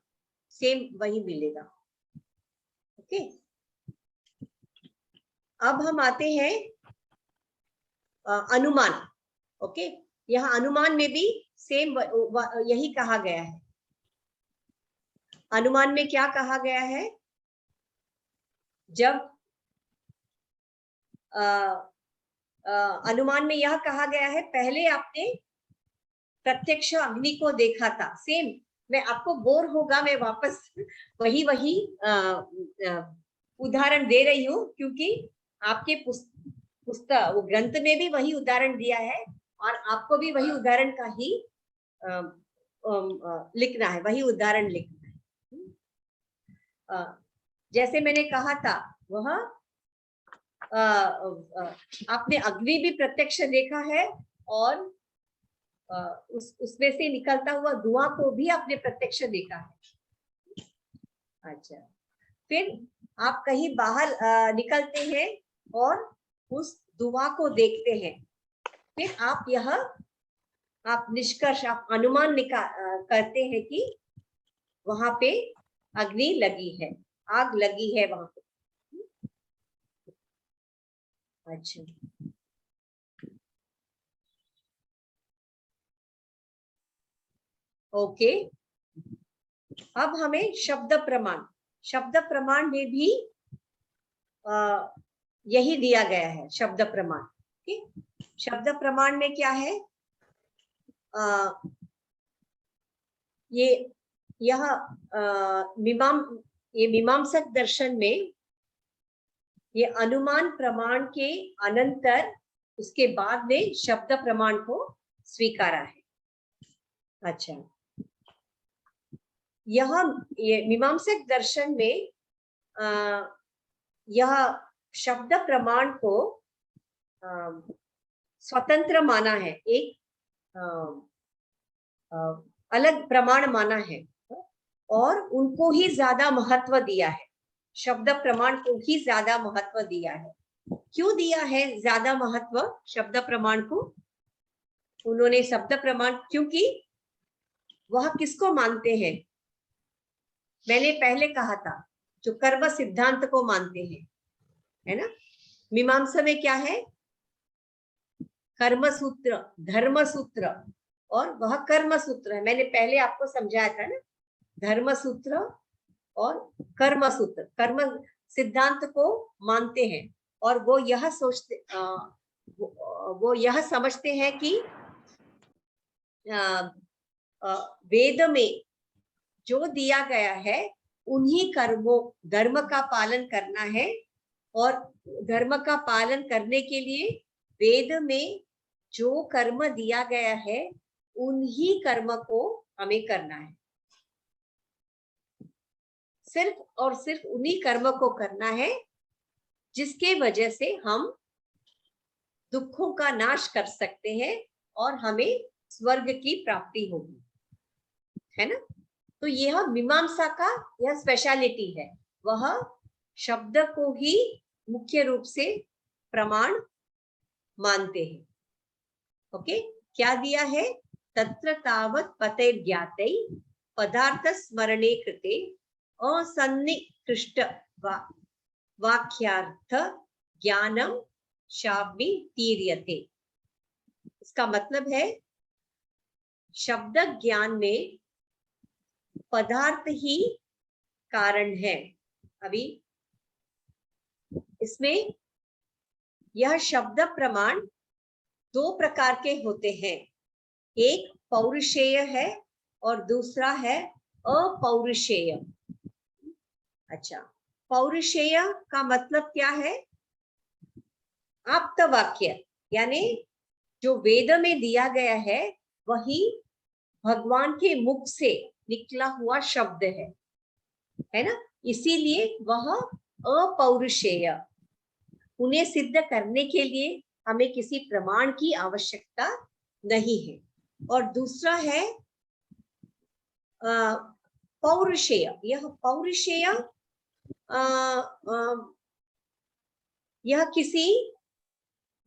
S1: सेम वही मिलेगा। ओके, अब हम आते हैं अनुमान। ओके, यहाँ अनुमान में भी सेम यही कहा गया है। अनुमान में क्या कहा गया है? जब अनुमान में यह कहा गया है, पहले आपने प्रत्यक्ष अग्नि को देखा था, सेम मैं आपको बोर होगा, मैं वापस वही उदाहरण दे रही हूँ, क्योंकि आपके पुस्तक वो ग्रंथ में भी वही उदाहरण दिया है और आपको भी वही उदाहरण का ही लिखना है, वही उदाहरण लिखना है। जैसे मैंने कहा था, वह आपने अग्नि भी प्रत्यक्ष देखा है और उसमें से निकलता हुआ धुआं को भी आपने प्रत्यक्ष देखा है। अच्छा, फिर आप कहीं बाहर निकलते हैं और उस दुआ को देखते हैं, फिर आप निष्कर्ष, आप अनुमान करते हैं कि वहां पे अग्नि लगी है, आग लगी है वहां पे। अच्छा, ओके। अब हमें शब्द प्रमाण में भी यही दिया गया है, शब्द प्रमाण। शब्द प्रमाण में क्या है, ये मीमांसक दर्शन में ये अनुमान प्रमाण के अनंतर उसके बाद में शब्द प्रमाण को स्वीकारा है। अच्छा, ये मीमांसक दर्शन में यह शब्द प्रमाण को स्वतंत्र माना है, एक अलग प्रमाण माना है और उनको ही ज्यादा महत्व दिया है, शब्द प्रमाण को ही ज्यादा महत्व दिया है। क्यों दिया है ज्यादा महत्व शब्द प्रमाण को? उन्होंने शब्द प्रमाण, क्योंकि वह किसको मानते हैं? मैंने पहले कहा था, जो कर्म सिद्धांत को मानते हैं, है ना। मीमांसा में क्या है, कर्म सूत्र, धर्म सूत्र और वह कर्म सूत्र है। मैंने पहले आपको समझाया था ना, धर्म सूत्र और कर्म सूत्र। कर्म सिद्धांत को मानते हैं और वो यह समझते हैं कि वेद में जो दिया गया है उन्हीं कर्मों, धर्म का पालन करना है और धर्म का पालन करने के लिए वेद में जो कर्म दिया गया है उन्हीं कर्म को हमें करना है, सिर्फ और सिर्फ उन्हीं कर्म को करना है जिसके वजह से हम दुखों का नाश कर सकते हैं और हमें स्वर्ग की प्राप्ति होगी, है ना। तो यह मीमांसा का यह स्पेशलिटी है, वह शब्द को ही मुख्य रूप से प्रमाण मानते हैं। ओके, क्या दिया है? तत्र तावत् पतैर्ज्ञातै पदार्थ स्मरणे कृते असन्निकृष्ट वाक्यार्थ ज्ञानम शाब्दि तीर्यते। इसका मतलब है शब्द ज्ञान में पदार्थ ही कारण है। अभी इसमें यह शब्द प्रमाण दो प्रकार के होते हैं, एक पौरुषेय है और दूसरा है अपौरुषेय। अच्छा, पौरुषेय का मतलब क्या है? आप्त वाक्य, यानी जो वेद में दिया गया है वही भगवान के मुख से निकला हुआ शब्द है ना, इसीलिए वह अपौरुषेय। उन्हें सिद्ध करने के लिए हमें किसी प्रमाण की आवश्यकता नहीं है। और दूसरा है पौरुषेय। यह पौरुषेय यह किसी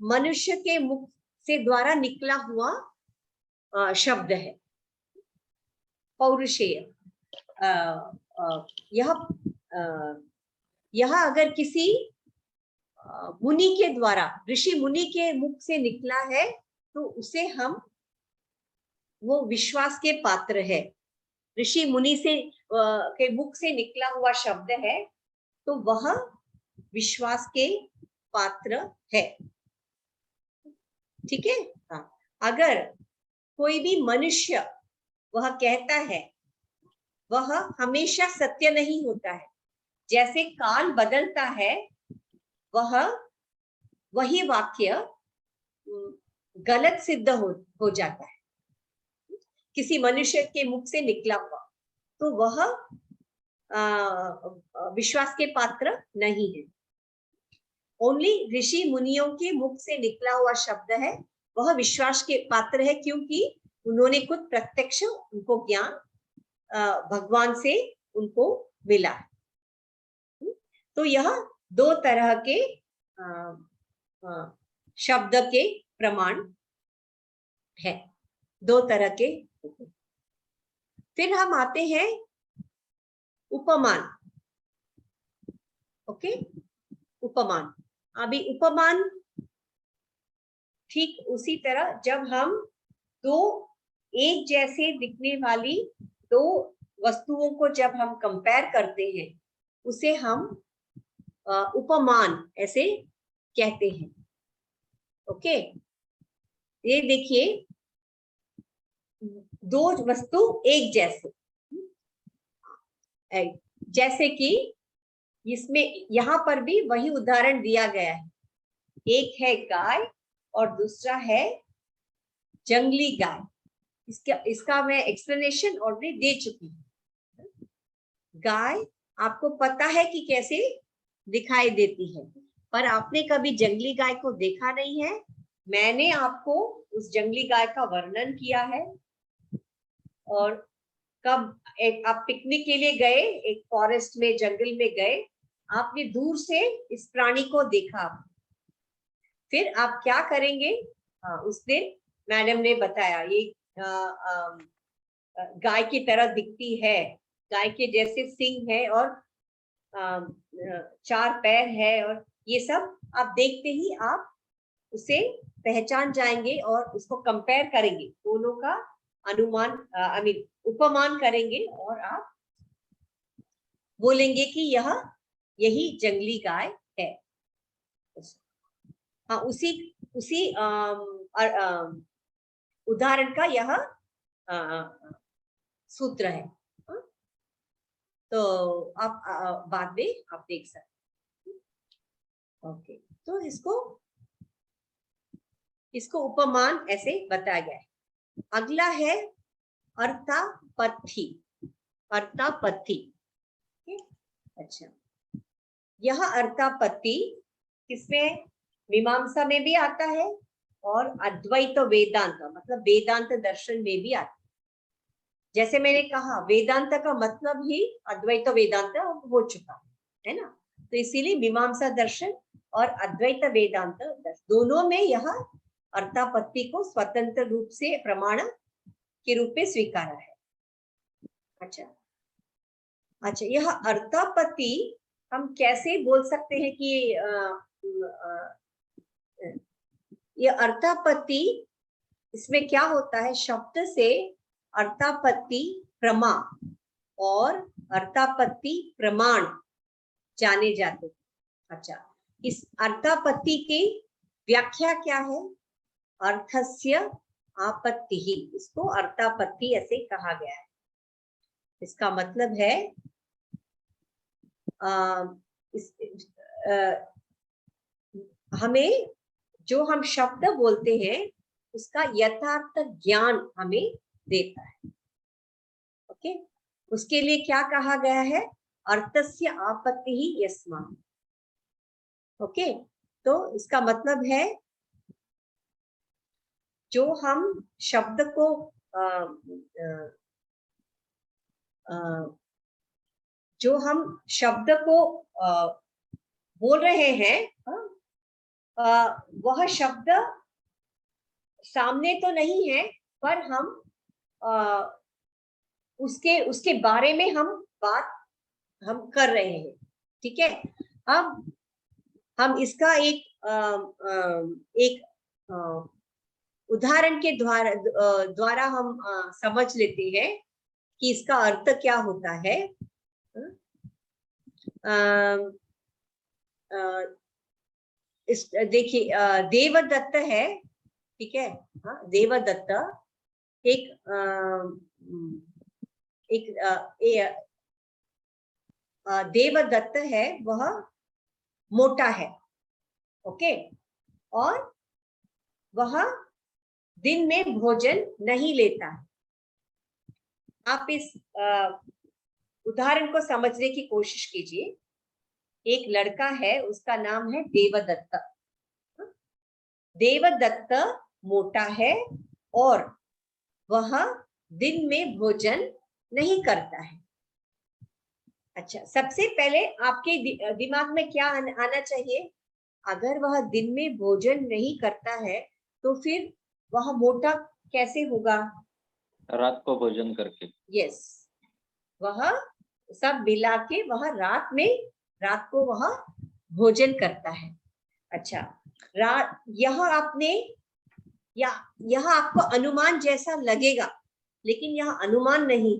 S1: मनुष्य के मुख से द्वारा निकला हुआ शब्द है। पौरुषेय यह अगर किसी मुनि के द्वारा, ऋषि मुनि के मुख से निकला है तो उसे हम, वो विश्वास के पात्र है। ऋषि मुनि से के मुख से निकला हुआ शब्द है तो वह विश्वास के पात्र है, ठीक है। हाँ, अगर कोई भी मनुष्य वह कहता है, वह हमेशा सत्य नहीं होता है। जैसे काल बदलता है, वही वाक्य गलत सिद्ध हो जाता है किसी मनुष्य के मुख से निकला हुआ, तो वह विश्वास के पात्र नहीं है। ओनली ऋषि मुनियों के मुख से निकला हुआ शब्द है, वह विश्वास के पात्र है, क्योंकि उन्होंने खुद प्रत्यक्ष, उनको ज्ञान भगवान से उनको मिला है। तो यह दो तरह के शब्द के प्रमाण है, 2 तरह के। फिर हम आते हैं उपमान। ओके, उपमान। अभी उपमान ठीक उसी तरह जब हम 2 एक जैसे दिखने वाली 2 वस्तुओं को जब हम कंपेयर करते हैं, उसे हम उपमान ऐसे कहते हैं। ओके, ये देखिए 2 वस्तु एक जैसे, जैसे कि इसमें यहाँ पर भी वही उदाहरण दिया गया है। एक है गाय और दूसरा है जंगली गाय। इसका मैं एक्सप्लेनेशन ऑलरेडी दे चुकी हूँ। गाय आपको पता है कि कैसे दिखाई देती है, पर आपने कभी जंगली गाय को देखा नहीं है। मैंने आपको उस जंगली गाय का वर्णन किया है। और कब आप पिकनिक के लिए गए, एक फॉरेस्ट में, जंगल में गए, आपने दूर से इस प्राणी को देखा, फिर आप क्या करेंगे? उस दिन मैडम ने बताया ये गाय की तरह दिखती है, गाय के जैसे सींग है और 4 पैर है, और ये सब आप देखते ही आप उसे पहचान जाएंगे और उसको कंपेयर करेंगे, दोनों का अनुमान उपमान करेंगे और आप बोलेंगे कि यही जंगली गाय है। हाँ, उसी उदाहरण का यह सूत्र है। तो आप बाद में आप देख सकते। ओके, तो इसको उपमान ऐसे बताया गया है। अगला है अर्थापत्ति। अर्थापत्ति, अच्छा, यह अर्थापत्ति किसमें? मीमांसा में भी आता है और अद्वैत वेदांत मतलब वेदांत दर्शन में भी आता है। जैसे मैंने कहा, वेदांत का मतलब ही अद्वैत वेदांत हो चुका है ना, तो इसीलिए मीमांसा दर्शन और अद्वैत वेदांत दोनों में यह अर्थापत्ति को स्वतंत्र रूप से प्रमाण के रूप में स्वीकारा है। अच्छा, यह अर्थापत्ति हम कैसे बोल सकते हैं कि यह अर्थापत्ति, इसमें क्या होता है? शब्द से अर्थापत्ति प्रमा और अर्थापत्ति प्रमाण जाने जाते हैं। अच्छा, इस अर्थापत्ति की व्याख्या क्या है? अर्थस्य आपत्ति ही, इसको अर्थापत्ति ऐसे कहा गया है। इसका मतलब है हमें जो हम शब्द बोलते हैं उसका यथार्थ ज्ञान हमें देता है। ओके, उसके लिए क्या कहा गया है? अर्थस्य आपत्ति ही यस्मात्। ओके, तो इसका मतलब है जो हम शब्द को बोल रहे हैं, वह शब्द सामने तो नहीं है, पर हम उसके बारे में बात कर रहे हैं। ठीक है, अब हम इसका एक उदाहरण के द्वारा हम समझ लेते हैं कि इसका अर्थ क्या होता है। देखिए, देवदत्त है, ठीक है। हाँ, देवदत्त देवदत्त है, वह मोटा है। ओके, और वह दिन में भोजन नहीं लेता है। आप इस उदाहरण को समझने की कोशिश कीजिए। एक लड़का है, उसका नाम है देवदत्त। देवदत्त मोटा है और वह दिन में भोजन नहीं करता है। अच्छा, सबसे पहले आपके दिमाग में क्या आना चाहिए? अगर वह दिन में भोजन नहीं करता है तो फिर वह मोटा कैसे होगा?
S3: रात को भोजन करके।
S1: यस, वह सब मिला के वह रात को वह भोजन करता है। अच्छा, यह आपको अनुमान जैसा लगेगा, लेकिन यह अनुमान नहीं।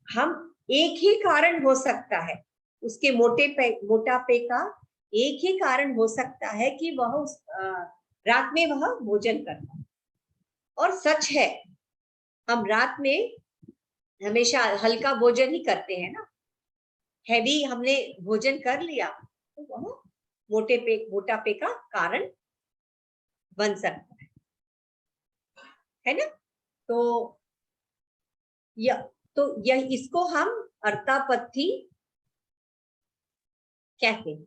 S1: हम एक ही कारण हो सकता है उसके मोटापे का, एक ही कारण हो सकता है कि वह रात में वह भोजन करता है। और सच है, हम रात में हमेशा हल्का भोजन ही करते हैं ना, हैवी हमने भोजन कर लिया तो वह मोटापे का कारण बन सकता है ना। तो यह इसको हम अर्तापत्ति कहते हैं,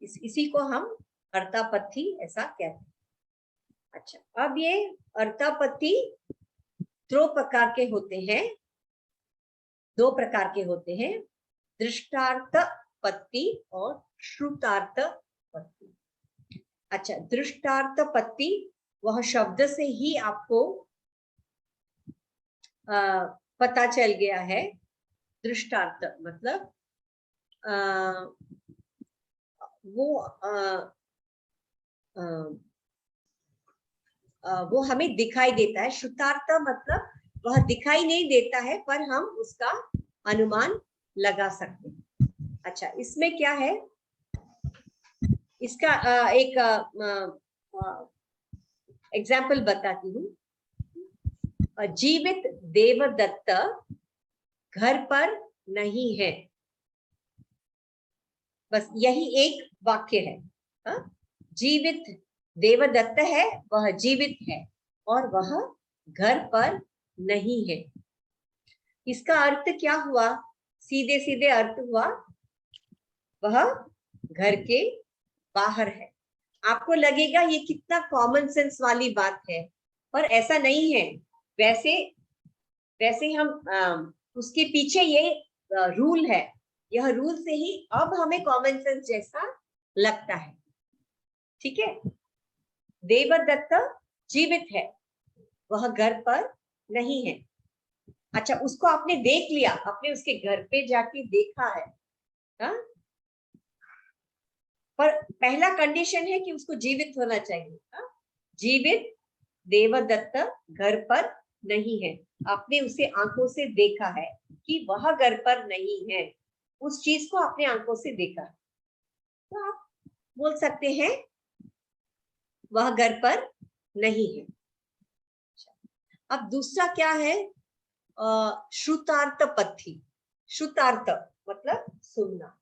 S1: इसी को हम अर्तापत्ति ऐसा कहते हैं। अच्छा, अब ये अर्तापत्ति दो प्रकार के होते हैं, दृष्टार्थ पत्ति और श्रुतार्थ पत्ति। अच्छा, दृष्टार्थ पत्ति वह शब्द से ही आपको पता चल गया है। दृष्टार्थ मतलब वो हमें दिखाई देता है। श्रुतार्थ मतलब वह दिखाई नहीं देता है पर हम उसका अनुमान लगा सकते हैं। अच्छा, इसमें क्या है, इसका एक एग्जाम्पल बताती हूँ। जीवित देवदत्त घर पर नहीं है, बस यही एक वाक्य है। जीवित देवदत्त है, वह जीवित है और वह घर पर नहीं है। इसका अर्थ क्या हुआ? सीधे सीधे अर्थ हुआ वह घर के बाहर है। आपको लगेगा ये कितना कॉमन सेंस वाली बात है, पर ऐसा नहीं है। वैसे हम उसके पीछे ये रूल है, यह रूल से ही अब हमें कॉमन सेंस जैसा लगता है। ठीक है, देवदत्त जीवित है, वह घर पर नहीं है। अच्छा, उसको आपने देख लिया, आपने उसके घर पे जाके देखा है, पर पहला कंडीशन है कि उसको जीवित होना चाहिए। जीवित देवदत्त घर पर नहीं है, आपने उसे आंखों से देखा है कि वह घर पर नहीं है, उस चीज को आपने आंखों से देखा, तो आप बोल सकते हैं वह घर पर नहीं है। अब दूसरा क्या है, श्रुतार्थ पत्ति। श्रुतार्थ मतलब सुनना।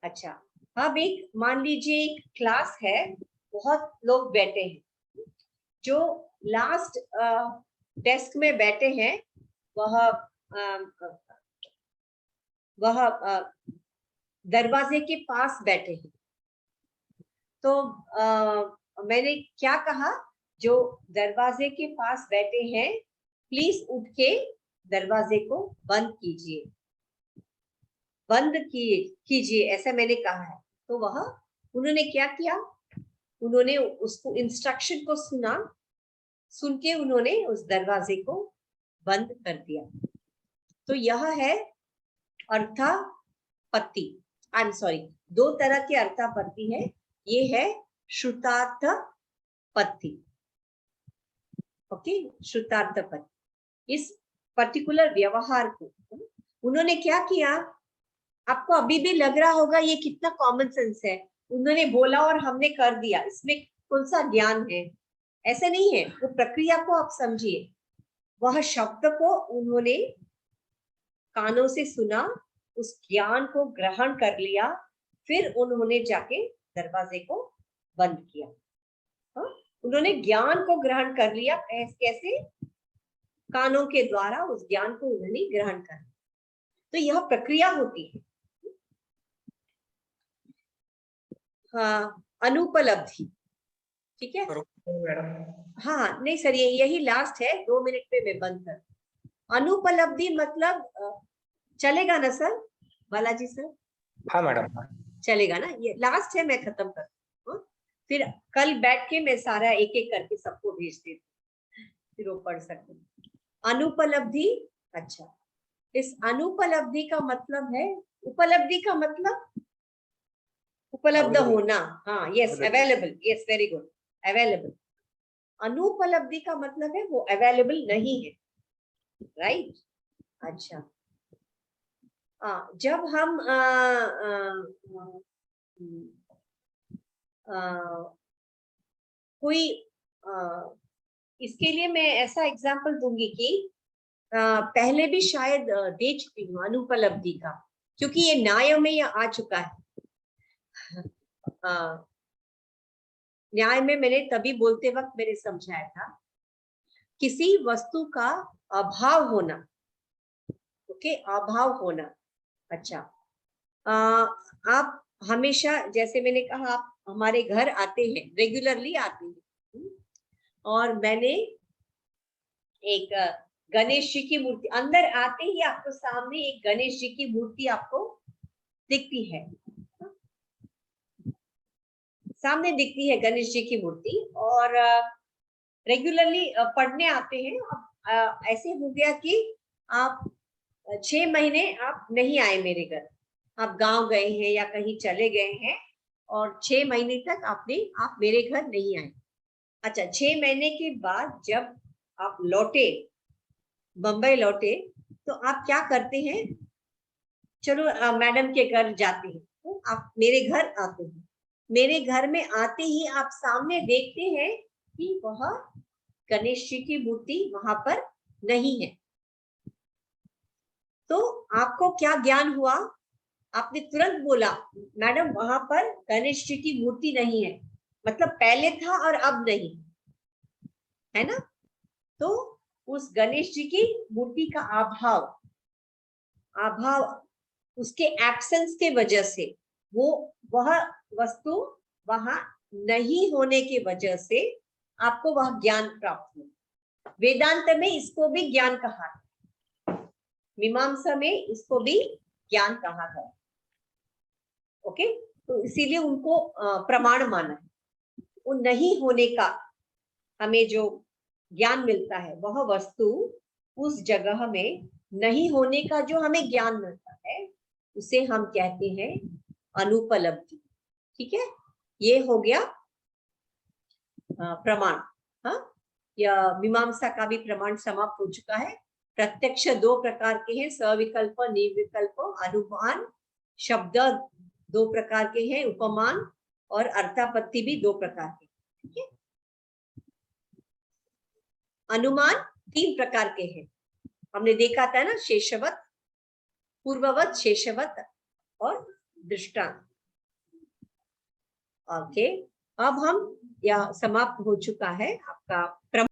S1: अच्छा, अब एक मान लीजिए एक क्लास है, बहुत लोग बैठे हैं, जो लास्ट डेस्क में बैठे हैं वह दरवाजे के पास बैठे हैं। तो मैंने क्या कहा, जो दरवाजे के पास बैठे हैं प्लीज उठ के दरवाजे को बंद कीजिए, ऐसा मैंने कहा है। तो उन्होंने क्या किया, उन्होंने उसको इंस्ट्रक्शन को सुन के उन्होंने उस दरवाजे को बंद कर दिया। तो यह है अर्थापत्ति। आई एम सॉरी, दो तरह की अर्थापत्ति है, ये है श्रुतार्थ पत्ति। ओके, श्रुतार्थ पत्ति। इस पर्टिकुलर व्यवहार को उन्होंने क्या किया, आपको अभी भी लग रहा होगा ये कितना कॉमन सेंस है, उन्होंने बोला और हमने कर दिया, इसमें कौन सा ज्ञान है? ऐसा नहीं है, वो प्रक्रिया को आप समझिए। वह शब्द को उन्होंने कानों से सुना, उस ज्ञान को ग्रहण कर लिया, फिर उन्होंने जाके दरवाजे को बंद किया। उन्होंने ज्ञान को ग्रहण कर लिया, कैसे? कानों के द्वारा उस ज्ञान को उन्होंने ग्रहण कर लिया। तो यह प्रक्रिया होती है। हाँ, अनुपलब्धि। ठीक है मैडम? हाँ, नहीं सर, यही लास्ट है, 2 मिनट में मैं बंद कर। अनुपलब्धि मतलब चलेगा ना सर, बालाजी सर?
S4: हाँ मैडम।
S1: चलेगा ना? ये लास्ट है, मैं खत्म कर फिर कल बैठ के मैं सारा एक एक करके सबको भेज देती हूँ, फिर वो पढ़ सकते हैं। अनुपलब्धि, अच्छा, इस अनुपलब्धि का मतलब है, उपलब्धि का मतलब उपलब्ध होना, हाँ, yes, available, yes, very good, available. अनुपलब्धि का मतलब है वो अवेलेबल नहीं है, राइट? अच्छा, जब हम कोई इसके लिए मैं ऐसा एग्जांपल दूंगी कि पहले भी शायद दे चुकी हूँ अनुपलब्धि का, क्योंकि ये न्याय में ये आ चुका है। न्याय में मैंने तभी बोलते वक्त मैंने समझाया था, किसी वस्तु का अभाव होना, ओके, अभाव होना। अच्छा, आप हमेशा, जैसे मैंने कहा, आप हमारे घर आते हैं, रेगुलरली आते हैं, और मैंने एक गणेश जी की मूर्ति, अंदर आते ही आपको सामने एक गणेश जी की मूर्ति आपको दिखती है, सामने दिखती है गणेश जी की मूर्ति, और रेगुलरली पढ़ने आते हैं। अब ऐसे हो गया कि आप 6 महीने आप नहीं आए मेरे घर, आप गांव गए हैं या कहीं चले गए हैं, और 6 महीने तक आप मेरे घर नहीं आए। अच्छा, 6 महीने के बाद जब आप लौटे, बंबई लौटे, तो आप क्या करते हैं? चलो मैडम के घर जाते हैं, तो आप मेरे घर आते हैं। मेरे घर में आते ही आप सामने देखते हैं कि वह गणेश जी की मूर्ति वहां पर नहीं है। तो आपको क्या ज्ञान हुआ? आपने तुरंत बोला, मैडम वहां पर गणेश जी की मूर्ति नहीं है, मतलब पहले था और अब नहीं है ना? तो उस गणेश जी की मूर्ति का अभाव, उसके एब्सेंस के वजह से, वह वस्तु वहां नहीं होने के वजह से आपको वह ज्ञान प्राप्त हुआ। वेदांत में इसको भी ज्ञान कहा है, मीमांसा में इसको भी ज्ञान कहा है, ओके। तो इसीलिए उनको प्रमाण माना है। वो नहीं होने का हमें जो ज्ञान मिलता है, वह वस्तु उस जगह में नहीं होने का जो हमें ज्ञान मिलता है, उसे हम कहते हैं अनुपलब्धि। ठीक है, ये हो गया प्रमाण। हाँ, या मीमांसा का भी प्रमाण समाप्त हो चुका है। प्रत्यक्ष 2 प्रकार के हैं, सविकल्प, निर्विकल्प। अनुमान शब्द 2 प्रकार के हैं, उपमान और अर्थापत्ति भी 2 प्रकार के। ठीक है, अनुमान 3 प्रकार के हैं, हमने देखा था ना, शेषवत, पूर्ववत, शेषवत और दृष्टांत। ओके, अब हम, यह समाप्त हो चुका है आपका